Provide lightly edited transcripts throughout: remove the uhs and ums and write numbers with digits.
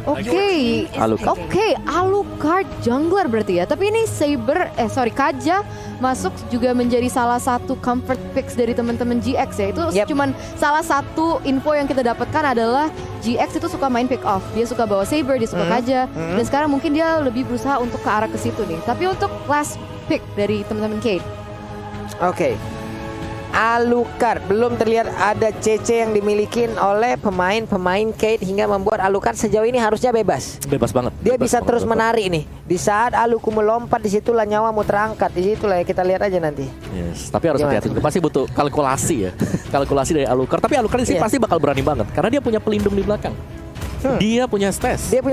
Oke, Alucard jungler berarti ya. Tapi ini Kaja masuk juga menjadi salah satu comfort picks dari teman-teman GX ya. Itu cuman salah satu info yang kita dapatkan adalah GX itu suka main pick off. Dia suka bawa Saber, dia suka Kaja. Dan sekarang mungkin dia lebih berusaha untuk ke arah ke situ nih. Tapi untuk last pick dari teman-teman Cade. Oke. Alucard belum terlihat ada CC yang dimiliki oleh pemain Cade hingga membuat Alucard sejauh ini harusnya bebas. Bebas banget. Dia bisa terus menarik nih. Di saat Aluku melompat, disitulah nyawamu terangkat. Disitulah ya, kita lihat aja nanti. Yes, tapi harus hati-hati. Pasti butuh kalkulasi ya. Kalkulasi dari Alucard. Tapi Alucard sih pasti bakal berani banget karena dia punya pelindung di belakang. Dia punya Estes. Dia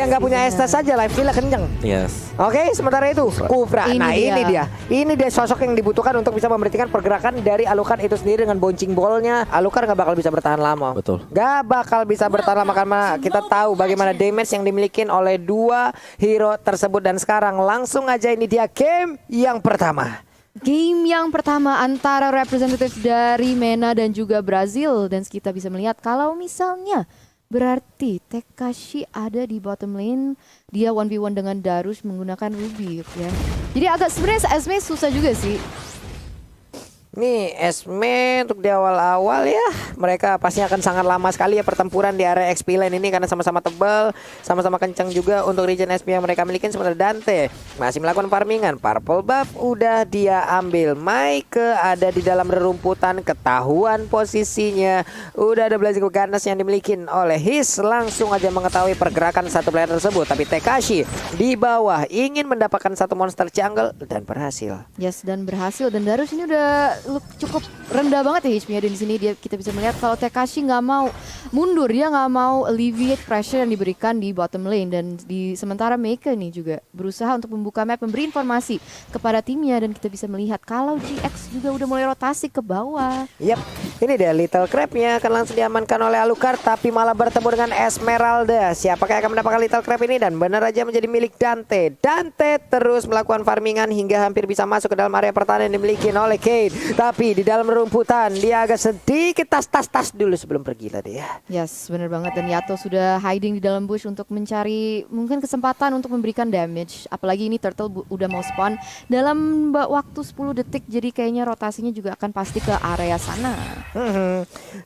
nggak punya Estes saja, life steal kenceng. Yes. Oke, sementara itu Kufra. Ini dia sosok yang dibutuhkan untuk bisa memberhentikan pergerakan dari Alucard itu sendiri dengan bouncing ball-nya. Alucard nggak bakal bisa bertahan lama. Betul. Nggak bakal bisa bertahan lama karena kita tahu bagaimana damage yang dimiliki oleh dua hero tersebut. Dan sekarang langsung aja ini dia game yang pertama. Game yang pertama antara representatif dari MENA dan juga Brazil. Dan kita bisa melihat kalau misalnya berarti Tekashi ada di bottom lane. Dia 1v1 dengan Darius menggunakan Ruby ya. Jadi agak sebenarnya Esme susah juga sih. Nih Esme untuk di awal-awal ya, mereka pasti akan sangat lama sekali ya pertempuran di area XP lane ini karena sama-sama tebal, sama-sama kencang juga untuk regen SP yang mereka miliki. Sementara Dante masih melakukan farmingan. Purple buff udah dia ambil. Mike ada di dalam rerumputan, ketahuan posisinya. Udah ada Blazing Garnets yang dimiliki oleh His. Langsung aja mengetahui pergerakan satu player tersebut. Tapi Tekashi di bawah ingin mendapatkan satu monster jungle dan berhasil. Yes, dan berhasil. Dan Darius ini udah cukup rendah banget ya HP-nya. Dan di sini kita bisa melihat kalau Tekashi nggak mau mundur, dia nggak mau alleviate pressure yang diberikan di bottom lane. Dan di sementara Meike nih juga berusaha untuk membuka map, memberi informasi kepada timnya. Dan kita bisa melihat kalau GX juga udah mulai rotasi ke bawah. Yap, ini dia Little Crab-nya akan langsung diamankan oleh Alucard, tapi malah bertemu dengan Esmeralda. Siapakah yang akan mendapatkan Little Crab ini? Dan benar aja menjadi milik Dante. Dante terus melakukan farmingan hingga hampir bisa masuk ke dalam area pertahanan yang dimiliki oleh Cade. Tapi di dalam rumputan dia agak sedikit tas dulu sebelum pergi tadi ya. Yes, benar banget. Dan Yato sudah hiding di dalam bush untuk mencari mungkin kesempatan untuk memberikan damage. Apalagi ini Turtle udah mau spawn dalam waktu 10 detik. Jadi kayaknya rotasinya juga akan pasti ke area sana.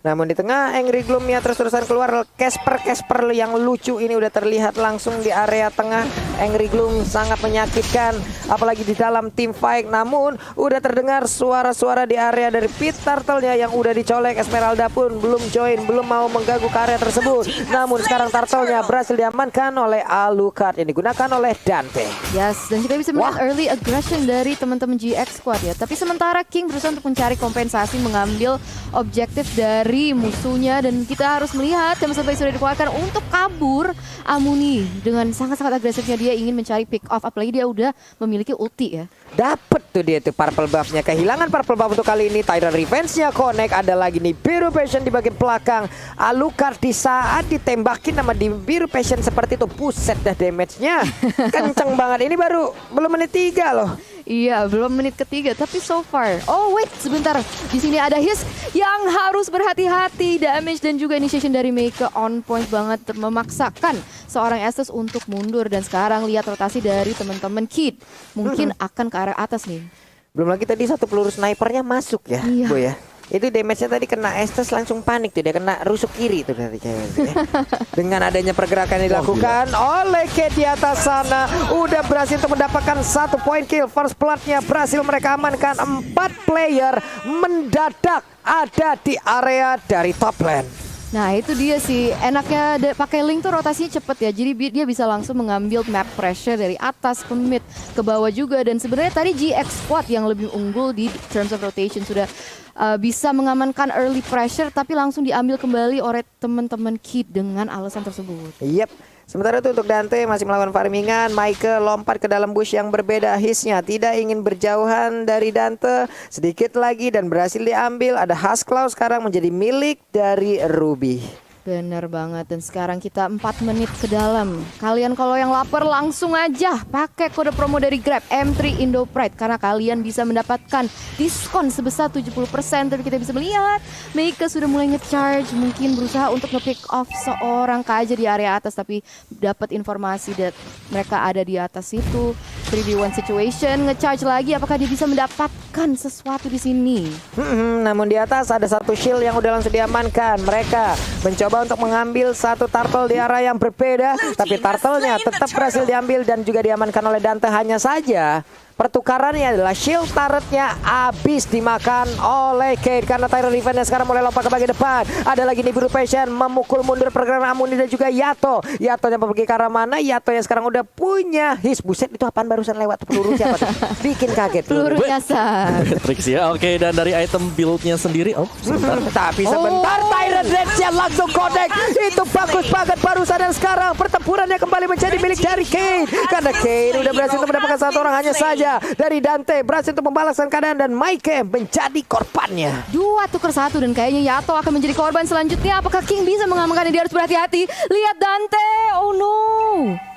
Namun di tengah Angry Gloom-nya terus-terusan keluar. Casper yang lucu ini udah terlihat langsung di area tengah. Angry Gloom sangat menyakitkan apalagi di dalam team fight. Namun udah terdengar suara-suara di area dari Pit Turtle-nya yang udah dicolek. Esmeralda pun belum join, belum mau mengganggu ke area tersebut. Namun sekarang Turtle-nya berhasil diamankan oleh Alucard yang digunakan oleh Dante. Yes, dan kita bisa melihat early aggression dari teman-teman GX squad ya. Tapi sementara King berusaha untuk mencari kompensasi, mengambil objektif dari musuhnya. Dan kita harus melihat yang sudah dikeluarkan untuk kabur. Amuni dengan sangat-sangat agresifnya dia ingin mencari pick off. Apalagi dia udah memiliki ulti ya. Dapet tuh dia tuh purple buff-nya. Kehilangan purple buff untuk kali ini. Tyrant Revenge-nya connect. Ada lagi nih Biru Passion di bagian belakang. Alucard di saat ditembakin sama di Biru Passion seperti itu. Buset dah damage-nya. Kenceng banget. Ini baru belum menit 3 loh. Iya, belum menit ketiga, tapi so far. Oh wait, sebentar. Di sini ada His yang harus berhati-hati. Damage dan juga initiation dari Meike on point banget, memaksakan seorang Estes untuk mundur. Dan sekarang lihat rotasi dari teman-teman Kid. Mungkin akan ke arah atas nih. Belum lagi tadi satu peluru snipernya masuk ya, Bu ya. Itu damage-nya tadi kena Estes langsung panik tuh, dia kena rusuk kiri tuh dari cewek. Dengan adanya pergerakan yang dilakukan oleh Kate di atas sana, udah berhasil untuk mendapatkan 1 point kill. First blood-nya berhasil mereka amankan. 4 player mendadak ada di area dari top lane. Nah itu dia sih, enaknya pakai Link tuh rotasinya cepet ya. Jadi dia bisa langsung mengambil map pressure dari atas ke mid, ke bawah juga. Dan sebenarnya tadi GX squad yang lebih unggul di terms of rotation, sudah bisa mengamankan early pressure, tapi langsung diambil kembali oleh teman-teman Kid dengan alasan tersebut. Yep. Sementara itu untuk Dante masih melakukan farmingan. Mike lompat ke dalam bush yang berbeda. His-nya tidak ingin berjauhan dari Dante. Sedikit lagi dan berhasil diambil. Ada Husklau sekarang menjadi milik dari Ruby. Bener banget, dan sekarang kita 4 menit ke dalam. Kalian kalau yang lapar langsung aja pakai kode promo dari Grab M3 Indo Pride karena kalian bisa mendapatkan diskon sebesar 70%. Tapi kita bisa melihat Meika sudah mulai nge-charge, mungkin berusaha untuk nge-pick off seorang Kaja di area atas, tapi dapat informasi that mereka ada di atas itu. 3v1 situation, nge-charge lagi, apakah dia bisa mendapatkan sesuatu di sini? Namun di atas ada satu shield yang udah langsung diamankan. Mereka mencoba untuk mengambil satu turtle di arah yang berbeda, tapi turtle-nya tetap berhasil diambil dan juga diamankan oleh Dante. Hanya saja pertukarannya adalah shield turretnya habis dimakan oleh Kate karena Tyrant Revenge sekarang mulai lompat ke bagian depan. Ada lagi nih Biru Passion memukul mundur pergerakan Amuni dan juga Yato. Yatonya pergi ke arah mana? Yato yang sekarang udah punya his. Buset, itu apaan barusan lewat? Peluru siapa tuh? Bikin kaget. Peluru nyasar. Trix ya. Oke, dan dari item build-nya sendiri, sebentar. Tapi sebentar, Tyrant Revenge yang langsung connect. Itu bagus banget barusan, dan sekarang pertempurannya kembali menjadi milik dari Kate karena Kate udah berhasil untuk mendapatkan satu orang hanya saja dari Dante, berhasil untuk membalaskan keadaan dan Maike menjadi korbannya. 2-1 dan kayaknya Yato akan menjadi korban selanjutnya. Apakah King bisa mengamankannya? Dia harus berhati-hati. Lihat Dante, oh no.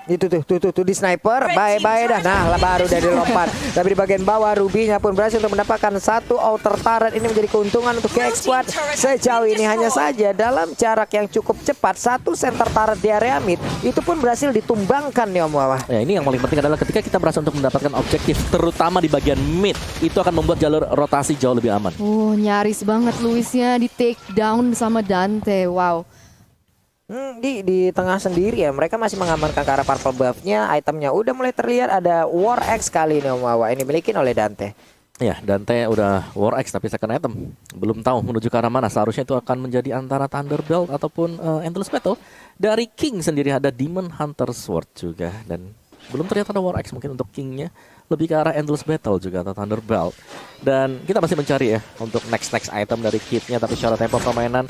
Itu tuh di sniper, bye-bye dah. Nah, lah baru dari lompat. Tapi di bagian bawah Ruby-nya pun berhasil untuk mendapatkan satu outer turret. Ini menjadi keuntungan untuk GX Squad sejauh ini. Hanya saja dalam jarak yang cukup cepat, satu center turret di area mid itu pun berhasil ditumbangkan nih Om Wawa. Ya, ini yang paling penting adalah ketika kita berhasil untuk mendapatkan objektif, terutama di bagian mid, itu akan membuat jalur rotasi jauh lebih aman. Oh, nyaris banget Luisnya di take down sama Dante. Wow. Di tengah sendiri ya, mereka masih mengamankan ke arah purple buff-nya. Itemnya udah mulai terlihat, ada War X kali ini Om Wawa. Ini milikin oleh Dante. Ya, Dante udah War X tapi second item. Belum tahu menuju ke arah mana. Seharusnya itu akan menjadi antara Thunderbelt ataupun Endless Battle. Dari King sendiri ada Demon Hunter Sword juga. Dan belum terlihat ada War X mungkin untuk King-nya. Lebih ke arah Endless Battle juga atau Thunderbelt. Dan kita masih mencari ya untuk next item dari Kid-nya. Tapi secara tempo permainan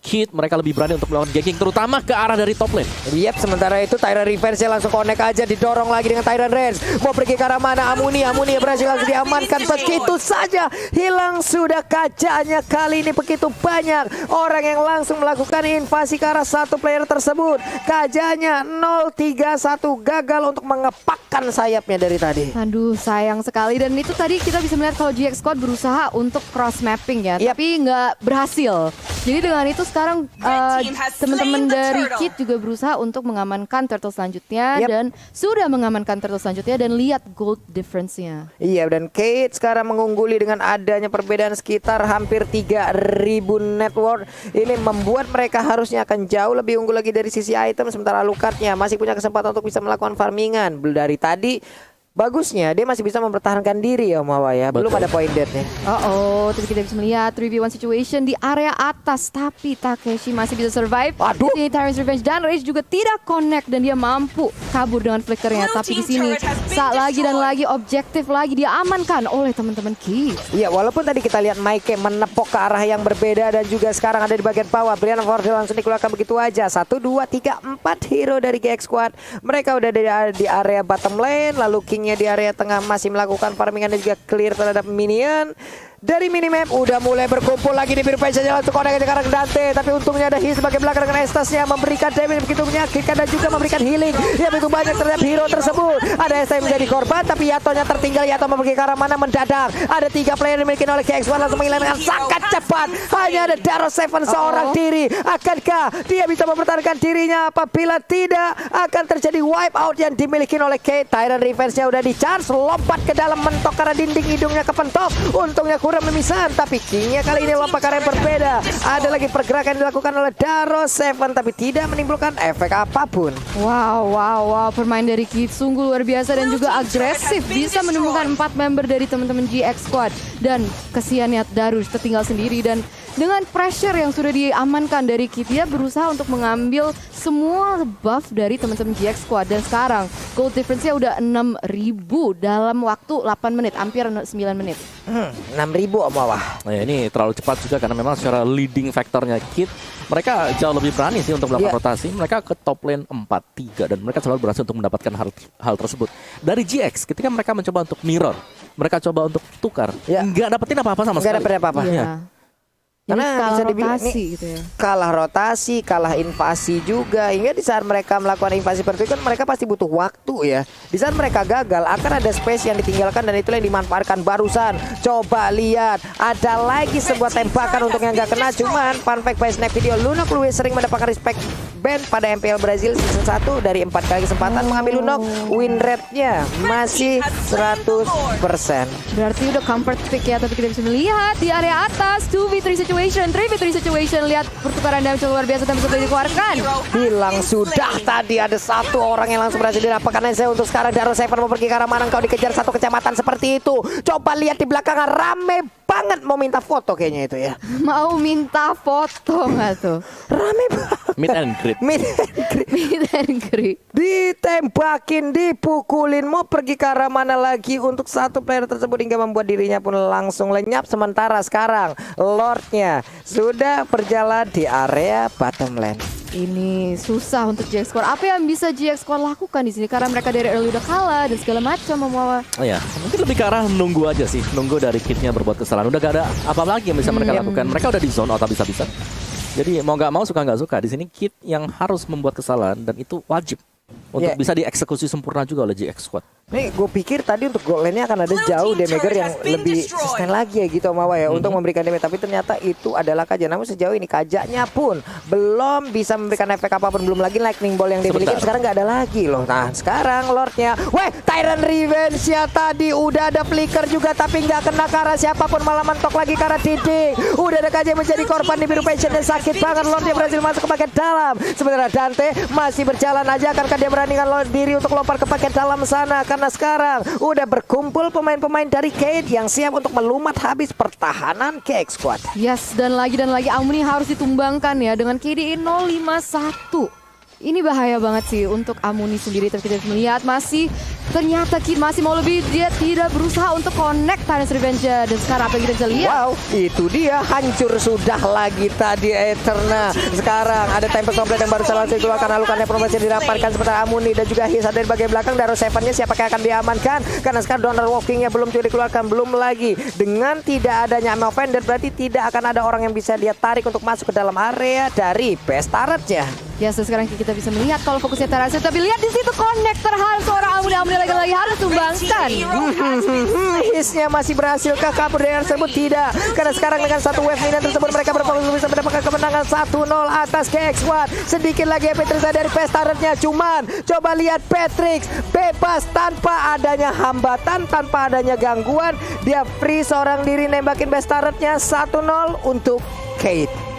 Kid mereka lebih berani untuk melakukan ganking, terutama ke arah dari top lane. Yep, sementara itu Tyrant Revenge langsung connect aja, didorong lagi dengan Tyrant Revenge. Mau pergi ke arah mana? Amuni berhasil langsung diamankan. Begitu saja hilang sudah Kajanya. Kali ini begitu banyak orang yang langsung melakukan invasi ke arah satu player tersebut. Kajanya 031 gagal untuk mengepakkan sayapnya dari tadi. Aduh, sayang sekali. Dan itu tadi kita bisa melihat kalau GX Squad berusaha untuk cross mapping ya, tapi nggak berhasil. Jadi dengan itu sekarang teman-teman dari Kid juga berusaha untuk mengamankan turtle selanjutnya dan sudah mengamankan turtle selanjutnya, dan lihat gold difference-nya. Iya, dan Kate sekarang mengungguli dengan adanya perbedaan sekitar hampir 3.000 net worth. Ini membuat mereka harusnya akan jauh lebih unggul lagi dari sisi item, sementara Alucardnya masih punya kesempatan untuk bisa melakukan farmingan. Dari tadi bagusnya dia masih bisa mempertahankan diri ya Om Wawa ya. Belum ada point dead-nya. Tapi kita bisa melihat 3v1 situation di area atas, tapi Takeshi masih bisa survive. Aduh. Di sini Tyrant's Revenge dan Rage juga tidak connect dan dia mampu kabur dengan flickernya. Tapi di sini saat lagi dan lagi objektif lagi dia amankan oleh teman-teman Kid. Iya, walaupun tadi kita lihat Maike menepok ke arah yang berbeda dan juga sekarang ada di bagian bawah. Brian Fordel langsung dikeluarkan begitu aja. 1, 2, 3, 4 hero dari GX Squad. Mereka udah di area bottom lane, lalu King-nya di area tengah masih melakukan farmingan dan juga clear terhadap minion. Dari minimap udah mulai berkumpul lagi di Biru Passion langsung connect ke arah Dante, tapi untungnya ada His sebagai belakang dengan Estasnya memberikan damage begitu menyakitkan dan juga memberikan healing yang begitu banyak terhadap hero tersebut. Ada Estas yang menjadi korban, tapi Yatonya tertinggal. Yato pergi ke arah mana mendadak. Ada 3 player yang dimiliki oleh GX1 langsung menghilang dengan sangat cepat. Hanya ada Daro 7 seorang diri. Akankah dia bisa mempertahankan dirinya? Apabila tidak, akan terjadi wipe out yang dimiliki oleh Kate. Tyrant Revenge-nya udah di charge, lompat ke dalam, mentok karena dinding hidungnya kepentok. Untungnya kurang memisahan, tapi King-nya kali ini lompat karena yang berbeda. Ada lagi pergerakan yang dilakukan oleh Daro 7, tapi tidak menimbulkan efek apapun. Wow, permain dari Kid sungguh luar biasa dan juga agresif, bisa menemukan 4 member dari teman-teman GX Squad. Dan kesiannya Darus tertinggal sendiri, dan dengan pressure yang sudah diamankan dari Kid, dia berusaha untuk mengambil semua buff dari teman-teman GX Squad. Dan sekarang gold difference-nya udah 6.000 dalam waktu 8 menit, hampir 9 menit. 6.000 Om Wawa. Nah, ini terlalu cepat juga karena memang secara leading faktornya Kid, mereka jauh lebih berani sih untuk melakukan rotasi. Mereka ke top lane 4-3 dan mereka selalu berhasil untuk mendapatkan hal tersebut. Dari GX ketika mereka mencoba untuk mirror, mereka coba untuk tukar, nggak dapetin apa-apa sama sekali. Nggak dapetin apa-apa. Karena kalah bisa dibilang rotasi nih, gitu ya. kalah rotasi, kalah invasi juga. Hingga di saat mereka melakukan invasi seperti itu kan mereka pasti butuh waktu ya. Di saat mereka gagal akan ada space yang ditinggalkan dan itulah yang dimanfaatkan barusan. Coba lihat, ada lagi sebuah tembakan untuk yang gak kena. Cuman fun fact by Snap Video, Lunok lebih sering mendapatkan respect band pada MPL Brazil season 1 dari 4 kali kesempatan mengambil Lunok. Win rate-nya masih 100%. Berarti udah comfort pick ya, tapi kita bisa melihat di area atas 2v3 situation, 3v3 situation. Lihat pertukaran damage luar biasa tapi sudah dikeluarkan. Bilang sudah tadi ada satu orang yang langsung berhasil dirapatkan saya untuk sekarang. Daro Seven mau pergi ke arah mana, kau dikejar satu kecamatan seperti itu. Coba lihat di belakang rame banget mau minta foto kayaknya itu ya. Mau minta foto nggak tuh? Rame banget. Meet and greet. Meet and greet. Meet and greet. Ditembakin, dipukulin, mau pergi ke arah mana lagi untuk satu player tersebut hingga membuat dirinya pun langsung lenyap. Sementara sekarang Lordnya sudah berjalan di area bottom lane. Ini susah untuk GX Squad. Apa yang bisa GX Squad lakukan di sini? Karena mereka dari early udah kalah dan segala macam membawa. Oh ya, mungkin lebih ke arah menunggu aja sih. Nunggu dari kitnya berbuat kesalahan. Udah gak ada apa lagi yang bisa mereka lakukan. Mereka udah di zone out bisa-bisa. Jadi mau gak mau, suka gak suka, di sini Kit yang harus membuat kesalahan dan itu wajib untuk bisa dieksekusi sempurna juga oleh GX Squad. Nih gue pikir tadi untuk goal lane-nya akan ada jauh damager yang lebih sustain lagi ya gitu Mawa ya untuk memberikan damage, tapi ternyata itu adalah Kaja. Namun sejauh ini Kajanya pun belum bisa memberikan efek apapun, belum lagi lightning ball yang dimiliki sekarang nggak ada lagi loh. Nah sekarang Lordnya, Tyrant Revenge ya tadi udah ada flicker juga tapi nggak kena ke arah siapapun, malah mentok lagi ke arah Didi. Udah ada Kaja menjadi korban di biru passion dan sakit banget. Lordnya berhasil masuk ke paket dalam, sementara Dante masih berjalan aja. Akankah dia beranikan diri untuk lompat ke paket dalam sana? Karena sekarang udah berkumpul pemain-pemain dari Kate yang siap untuk melumat habis pertahanan GX Squad. Yes, dan lagi Amuni harus ditumbangkan ya dengan KDI 051. Ini bahaya banget sih untuk Amuni sendiri, tapi kita melihat ternyata Kid masih mau lebih, dia tidak berusaha untuk connect Tyrant's Revenge. Dan sekarang apa yang kita bisa lihat? Wow, itu dia hancur sudah lagi tadi Eterna. Sekarang ada Tempest Complete yang baru saja dikeluarkan, lalukannya promosi dirapatkan sementara Amuni dan juga His ada di bagian belakang. Daro Seven-nya siapakah akan diamankan? Karena sekarang Donor Walking-nya belum juga dikeluarkan, belum lagi. Dengan tidak adanya Offender berarti tidak akan ada orang yang bisa dia tarik untuk masuk ke dalam area dari Best Turret-nya. Ya, sekarang kita bisa melihat kalau fokusnya terasa, tapi lihat di situ connector harus seorang Amuni lagi harus tumbangkan. Hisnya masih berhasilkah kabur dari tersebut? Tidak, karena sekarang dengan satu wave minion tersebut mereka berfokus bisa mendapatkan kemenangan 1-0 atas GX Squad. Sedikit lagi epic dari Best Turret-nya, cuman coba lihat Patrick bebas tanpa adanya hambatan, tanpa adanya gangguan. Dia free seorang diri nembakin Best Turret-nya. 1-0 untuk Kate.